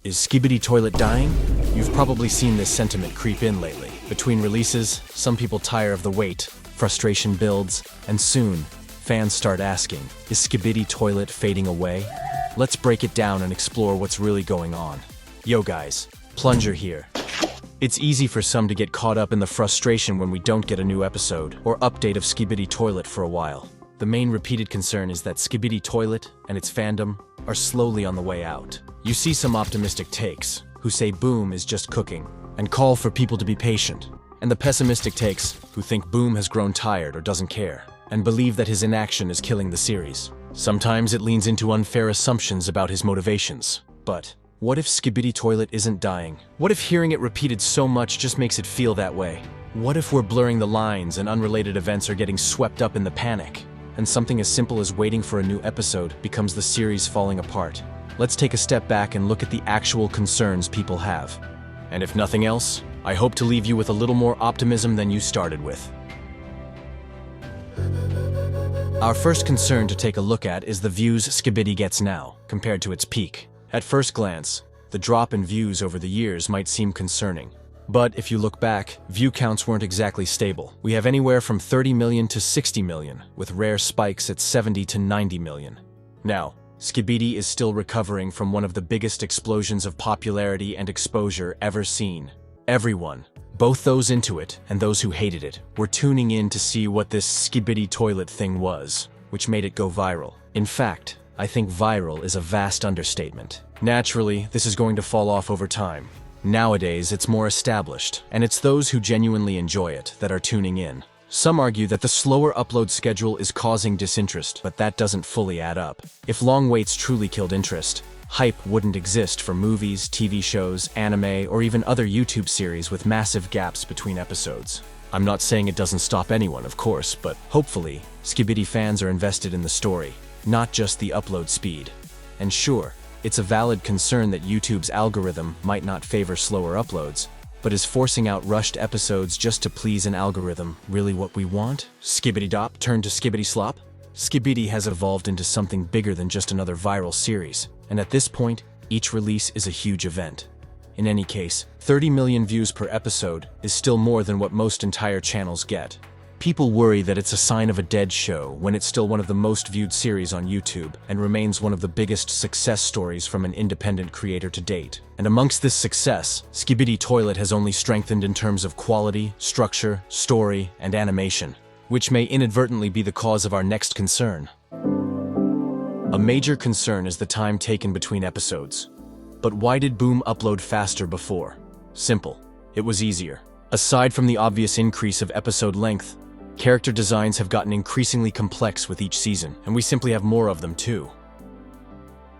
Is Skibidi Toilet dying? You've probably seen this sentiment creep in lately. Between releases, some people tire of the wait, frustration builds, and soon, fans start asking, is Skibidi Toilet fading away? Let's break it down and explore what's really going on. Yo guys, Plunger here. It's easy for some to get caught up in the frustration when we don't get a new episode or update of Skibidi Toilet for a while. The main repeated concern is that Skibidi Toilet and its fandom are slowly on the way out. You see some optimistic takes, who say Boom is just cooking, and call for people to be patient. And the pessimistic takes, who think Boom has grown tired or doesn't care, and believe that his inaction is killing the series. Sometimes it leans into unfair assumptions about his motivations. But what if Skibidi Toilet isn't dying? What if hearing it repeated so much just makes it feel that way? What if we're blurring the lines and unrelated events are getting swept up in the panic, and something as simple as waiting for a new episode becomes the series falling apart? Let's take a step back and look at the actual concerns people have. And if nothing else, I hope to leave you with a little more optimism than you started with. Our first concern to take a look at is the views Skibidi gets now, compared to its peak. At first glance, the drop in views over the years might seem concerning. But if you look back, view counts weren't exactly stable. We have anywhere from 30 million to 60 million, with rare spikes at 70 to 90 million. Now, Skibidi is still recovering from one of the biggest explosions of popularity and exposure ever seen. Everyone, both those into it and those who hated it, were tuning in to see what this Skibidi Toilet thing was, which made it go viral. In fact, I think viral is a vast understatement. Naturally, this is going to fall off over time. Nowadays, it's more established, and it's those who genuinely enjoy it that are tuning in. Some argue that the slower upload schedule is causing disinterest, but that doesn't fully add up. If long waits truly killed interest, hype wouldn't exist for movies, TV shows, anime, or even other YouTube series with massive gaps between episodes. I'm not saying it doesn't stop anyone, of course, but hopefully, Skibidi fans are invested in the story, not just the upload speed. And sure, it's a valid concern that YouTube's algorithm might not favor slower uploads, but is forcing out rushed episodes just to please an algorithm really what we want? Skibidi Dop turned to Skibidi Slop? Skibidi has evolved into something bigger than just another viral series, and at this point, each release is a huge event. In any case, 30 million views per episode is still more than what most entire channels get. People worry that it's a sign of a dead show when it's still one of the most viewed series on YouTube and remains one of the biggest success stories from an independent creator to date. And amongst this success, Skibidi Toilet has only strengthened in terms of quality, structure, story, and animation, which may inadvertently be the cause of our next concern. A major concern is the time taken between episodes. But why did Boom upload faster before? Simple. It was easier. Aside from the obvious increase of episode length, character designs have gotten increasingly complex with each season, and we simply have more of them too.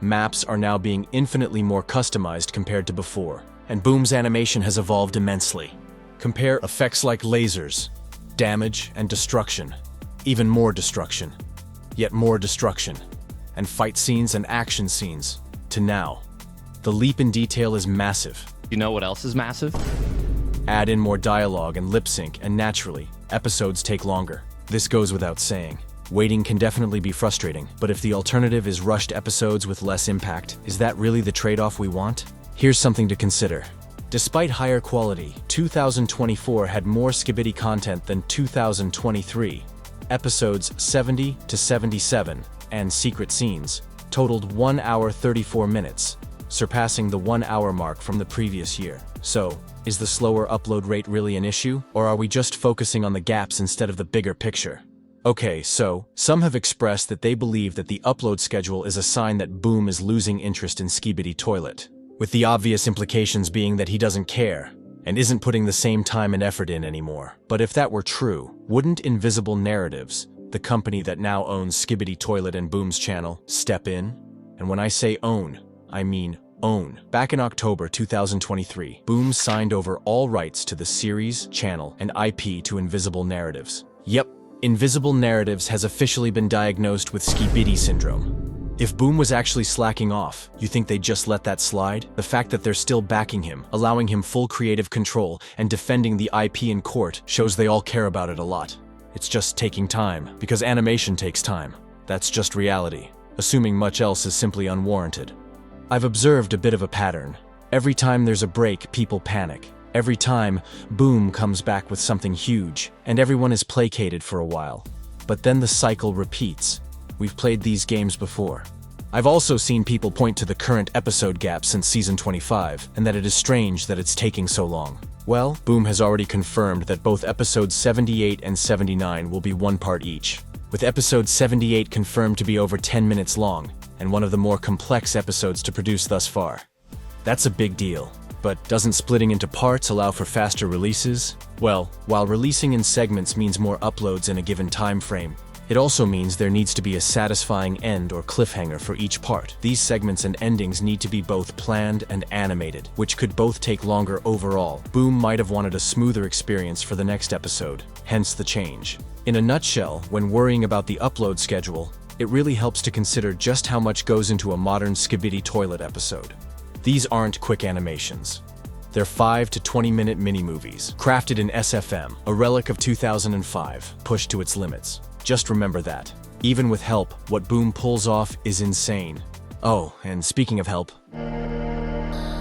Maps are now being infinitely more customized compared to before, and Boom's animation has evolved immensely. Compare effects like lasers, damage, and destruction, even more destruction, yet more destruction, and fight scenes and action scenes, to now. The leap in detail is massive. You know what else is massive? Add in more dialogue and lip sync, and naturally, episodes take longer. This goes without saying. Waiting can definitely be frustrating, but if the alternative is rushed episodes with less impact, is that really the trade-off we want? Here's something to consider. Despite higher quality, 2024 had more Skibidi content than 2023. Episodes 70 to 77 and secret scenes totaled 1 hour 34 minutes, surpassing the 1 hour mark from the previous year. So, is the slower upload rate really an issue, or are we just focusing on the gaps instead of the bigger picture? Okay, so, some have expressed that they believe that the upload schedule is a sign that Boom is losing interest in Skibidi Toilet, with the obvious implications being that he doesn't care, and isn't putting the same time and effort in anymore. But if that were true, wouldn't Invisible Narratives, the company that now owns Skibidi Toilet and Boom's channel, step in? And when I say own, I mean own. Back in October 2023, Boom signed over all rights to the series, channel, and IP to Invisible Narratives. Yep, Invisible Narratives has officially been diagnosed with Skibidi syndrome. If Boom was actually slacking off, you think they'd just let that slide? The fact that they're still backing him, allowing him full creative control, and defending the IP in court shows they all care about it a lot. It's just taking time, because animation takes time. That's just reality. Assuming much else is simply unwarranted. I've observed a bit of a pattern. Every time there's a break, people panic. Every time, Boom comes back with something huge, and everyone is placated for a while. But then the cycle repeats. We've played these games before. I've also seen people point to the current episode gap since season 25, and that it is strange that it's taking so long. Well, Boom has already confirmed that both episodes 78 and 79 will be one part each, with episode 78 confirmed to be over 10 minutes long, and one of the more complex episodes to produce thus far. That's a big deal. But doesn't splitting into parts allow for faster releases? Well, while releasing in segments means more uploads in a given time frame, it also means there needs to be a satisfying end or cliffhanger for each part. These segments and endings need to be both planned and animated, which could both take longer overall. Boom might have wanted a smoother experience for the next episode, hence the change. In a nutshell, when worrying about the upload schedule, it really helps to consider just how much goes into a modern Skibidi toilet episode. These aren't quick animations. They're 5 to 20-minute mini-movies, crafted in SFM, a relic of 2005, pushed to its limits. Just remember that. Even with help, what Boom pulls off is insane. Oh, and speaking of help,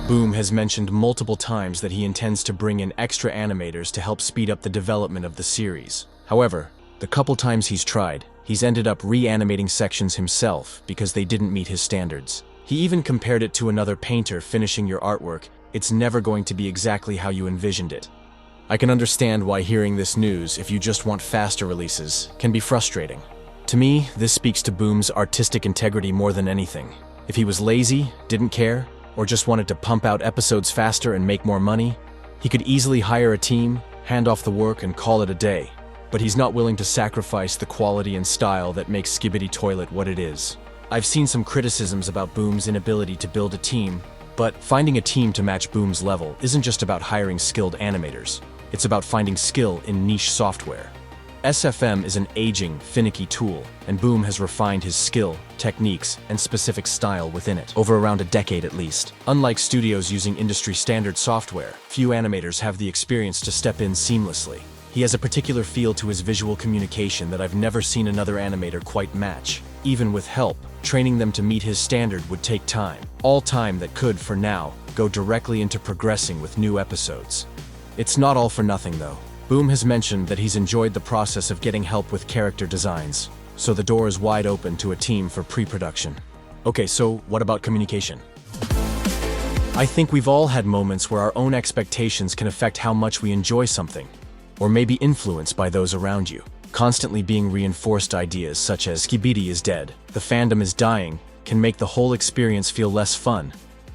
Boom has mentioned multiple times that he intends to bring in extra animators to help speed up the development of the series. However, the couple times he's tried, he's ended up reanimating sections himself because they didn't meet his standards. He even compared it to another painter finishing your artwork. It's never going to be exactly how you envisioned it. I can understand why hearing this news, if you just want faster releases, can be frustrating. To me, this speaks to Boom's artistic integrity more than anything. If he was lazy, didn't care, or just wanted to pump out episodes faster and make more money, he could easily hire a team, hand off the work, and call it a day. But he's not willing to sacrifice the quality and style that makes Skibidi Toilet what it is. I've seen some criticisms about Boom's inability to build a team, but finding a team to match Boom's level isn't just about hiring skilled animators. It's about finding skill in niche software. SFM is an aging, finicky tool, and Boom has refined his skill, techniques, and specific style within it, over around a decade at least. Unlike studios using industry-standard software, few animators have the experience to step in seamlessly. He has a particular feel to his visual communication that I've never seen another animator quite match. Even with help, training them to meet his standard would take time. All time that could, for now, go directly into progressing with new episodes. It's not all for nothing, though. Boom has mentioned that he's enjoyed the process of getting help with character designs, so the door is wide open to a team for pre-production. Okay, so what about communication? I think we've all had moments where our own expectations can affect how much we enjoy something, or may be influenced by those around you. Constantly being reinforced ideas such as Skibidi is dead, the fandom is dying, can make the whole experience feel less fun.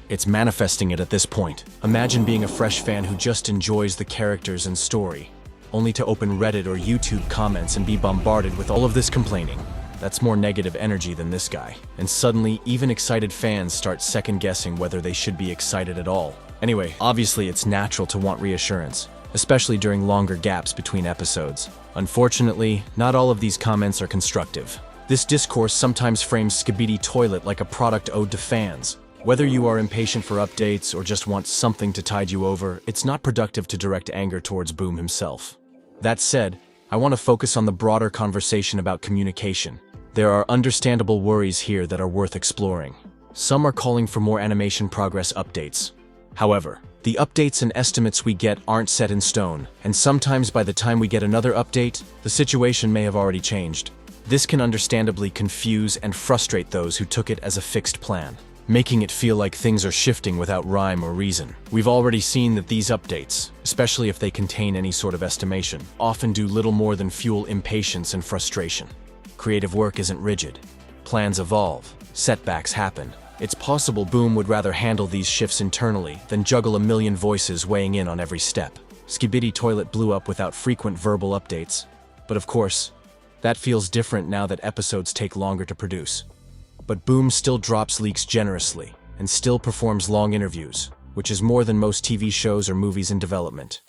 It's manifesting it at this point. Imagine being a fresh fan who just enjoys the characters and story, only to open Reddit or YouTube comments and be bombarded with all of this complaining. That's more negative energy than this guy. And suddenly, even excited fans start second-guessing whether they should be excited at all. Anyway, obviously it's natural to want reassurance, especially during longer gaps between episodes. Unfortunately, not all of these comments are constructive. This discourse sometimes frames Skibidi Toilet like a product owed to fans. Whether you are impatient for updates or just want something to tide you over, it's not productive to direct anger towards Boom himself. That said, I want to focus on the broader conversation about communication. There are understandable worries here that are worth exploring. Some are calling for more animation progress updates. However, the updates and estimates we get aren't set in stone, and sometimes by the time we get another update, the situation may have already changed. This can understandably confuse and frustrate those who took it as a fixed plan, making it feel like things are shifting without rhyme or reason. We've already seen that these updates, especially if they contain any sort of estimation, often do little more than fuel impatience and frustration. Creative work isn't rigid. Plans evolve. Setbacks happen. It's possible Boom would rather handle these shifts internally than juggle a million voices weighing in on every step. Skibidi Toilet blew up without frequent verbal updates. But of course, that feels different now that episodes take longer to produce. But Boom still drops leaks generously, and still performs long interviews, which is more than most TV shows or movies in development.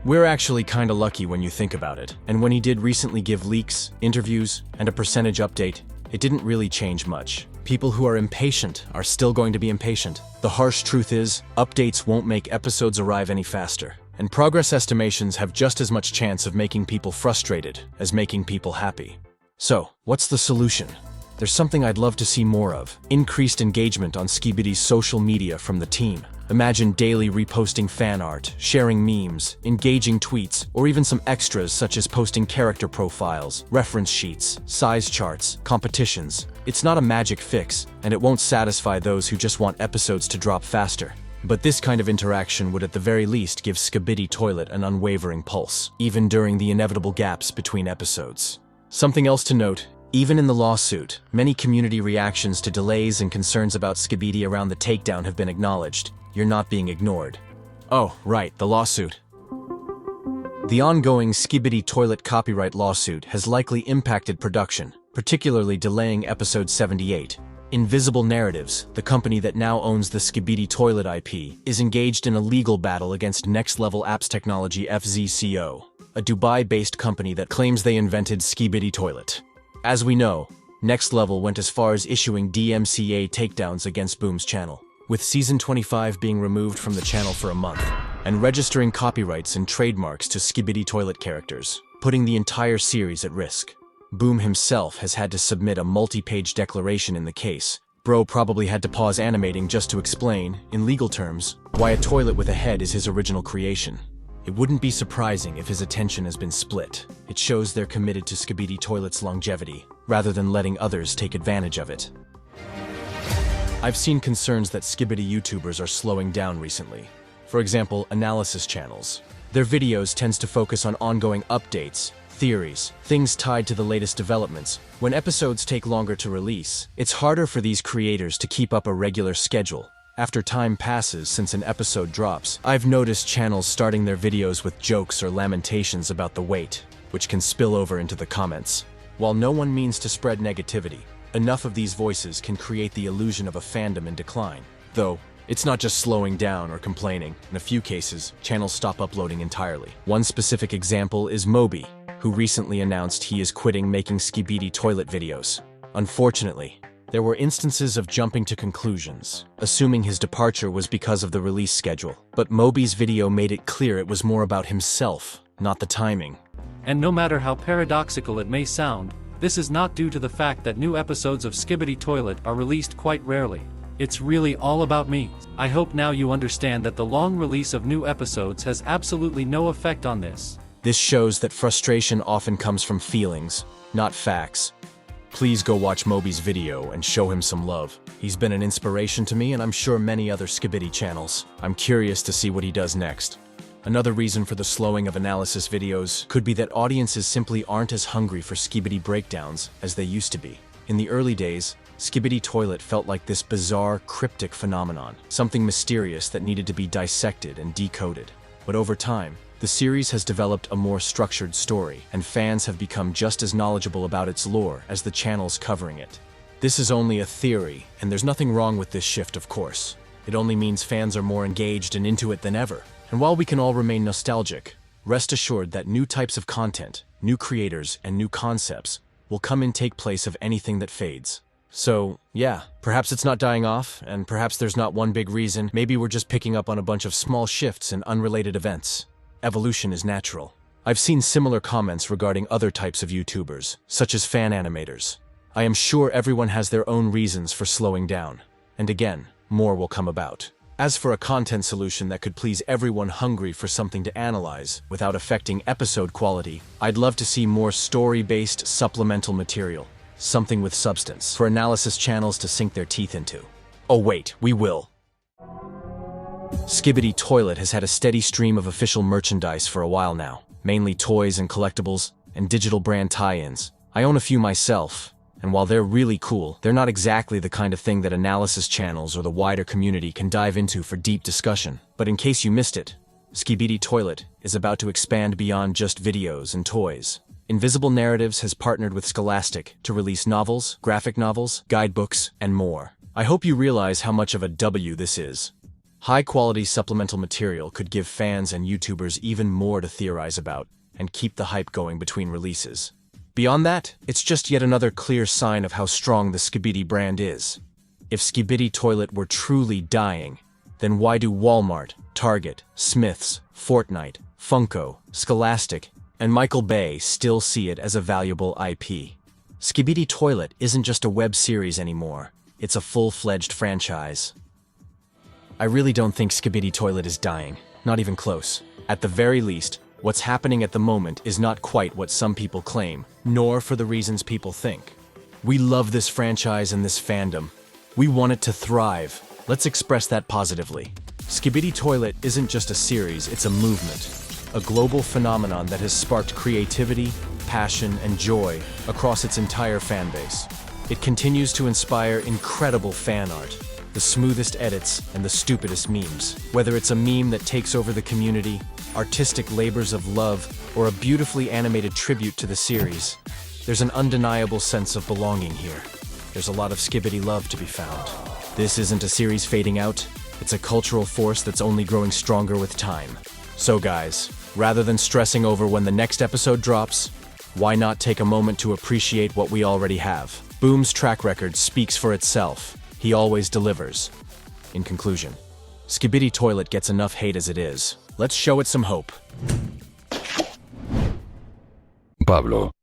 We're actually kinda lucky when you think about it, and when he did recently give leaks, interviews, and a percentage update, it didn't really change much. People who are impatient are still going to be impatient. The harsh truth is, updates won't make episodes arrive any faster, and progress estimations have just as much chance of making people frustrated as making people happy. So, what's the solution? There's something I'd love to see more of: increased engagement on Skibidi's social media from the team. Imagine daily reposting fan art, sharing memes, engaging tweets, or even some extras such as posting character profiles, reference sheets, size charts, competitions. It's not a magic fix, and it won't satisfy those who just want episodes to drop faster. But this kind of interaction would at the very least give Skibidi Toilet an unwavering pulse, even during the inevitable gaps between episodes. Something else to note, even in the lawsuit, many community reactions to delays and concerns about Skibidi around the takedown have been acknowledged. You're not being ignored. Oh, right, the lawsuit. The ongoing Skibidi Toilet copyright lawsuit has likely impacted production, particularly delaying episode 78. Invisible Narratives, the company that now owns the Skibidi Toilet IP, is engaged in a legal battle against Next Level Apps Technology FZCO, a Dubai-based company that claims they invented Skibidi Toilet. As we know, Next Level went as far as issuing DMCA takedowns against Boom's channel, with Season 25 being removed from the channel for a month, and registering copyrights and trademarks to Skibidi Toilet characters, putting the entire series at risk. Boom himself has had to submit a multi-page declaration in the case. Bro probably had to pause animating just to explain, in legal terms, why a toilet with a head is his original creation. It wouldn't be surprising if his attention has been split. It shows they're committed to Skibidi Toilet's longevity, rather than letting others take advantage of it. I've seen concerns that Skibidi YouTubers are slowing down recently. For example, analysis channels. Their videos tends to focus on ongoing updates, theories, things tied to the latest developments. When episodes take longer to release, it's harder for these creators to keep up a regular schedule. After time passes since an episode drops, I've noticed channels starting their videos with jokes or lamentations about the wait, which can spill over into the comments. While no one means to spread negativity, enough of these voices can create the illusion of a fandom in decline. Though, it's not just slowing down or complaining. In a few cases, channels stop uploading entirely. One specific example is Moby, who recently announced he is quitting making Skibidi Toilet videos. Unfortunately, there were instances of jumping to conclusions, assuming his departure was because of the release schedule. But Moby's video made it clear it was more about himself, not the timing. And no matter how paradoxical it may sound, this is not due to the fact that new episodes of Skibidi Toilet are released quite rarely. It's really all about me. I hope now you understand that the long release of new episodes has absolutely no effect on this. This shows that frustration often comes from feelings, not facts. Please go watch Moby's video and show him some love. He's been an inspiration to me and I'm sure many other Skibidi channels. I'm curious to see what he does next. Another reason for the slowing of analysis videos could be that audiences simply aren't as hungry for Skibidi breakdowns as they used to be. In the early days, Skibidi Toilet felt like this bizarre, cryptic phenomenon, something mysterious that needed to be dissected and decoded. But over time, the series has developed a more structured story, and fans have become just as knowledgeable about its lore as the channels covering it. This is only a theory, and there's nothing wrong with this shift, of course. It only means fans are more engaged and into it than ever. And while we can all remain nostalgic, rest assured that new types of content, new creators, and new concepts will come in take place of anything that fades. So, yeah, perhaps it's not dying off, and perhaps there's not one big reason. Maybe we're just picking up on a bunch of small shifts in unrelated events. Evolution is natural. I've seen similar comments regarding other types of YouTubers, such as fan animators. I am sure everyone has their own reasons for slowing down. And again, more will come about. As for a content solution that could please everyone hungry for something to analyze without affecting episode quality, I'd love to see more story-based supplemental material, something with substance, for analysis channels to sink their teeth into. Oh wait, we will. Skibidi Toilet has had a steady stream of official merchandise for a while now, mainly toys and collectibles, and digital brand tie-ins. I own a few myself, and while they're really cool, they're not exactly the kind of thing that analysis channels or the wider community can dive into for deep discussion. But in case you missed it, Skibidi Toilet is about to expand beyond just videos and toys. Invisible Narratives has partnered with Scholastic to release novels, graphic novels, guidebooks, and more. I hope you realize how much of a W this is. High-quality supplemental material could give fans and YouTubers even more to theorize about and keep the hype going between releases. Beyond that, it's just yet another clear sign of how strong the Skibidi brand is. If Skibidi Toilet were truly dying, then why do Walmart, Target, Smiths, Fortnite, Funko, Scholastic, and Michael Bay still see it as a valuable IP? Skibidi Toilet isn't just a web series anymore, it's a full-fledged franchise. I really don't think Skibidi Toilet is dying. Not even close. At the very least, what's happening at the moment is not quite what some people claim, nor for the reasons people think. We love this franchise and this fandom. We want it to thrive. Let's express that positively. Skibidi Toilet isn't just a series, it's a movement. A global phenomenon that has sparked creativity, passion, and joy across its entire fanbase. It continues to inspire incredible fan art, the smoothest edits, and the stupidest memes. Whether it's a meme that takes over the community, artistic labors of love, or a beautifully animated tribute to the series, there's an undeniable sense of belonging here. There's a lot of Skibidi love to be found. This isn't a series fading out, it's a cultural force that's only growing stronger with time. So guys, rather than stressing over when the next episode drops, why not take a moment to appreciate what we already have? Boom's track record speaks for itself. He always delivers. In conclusion, Skibidi Toilet gets enough hate as it is. Let's show it some hope. Pablo.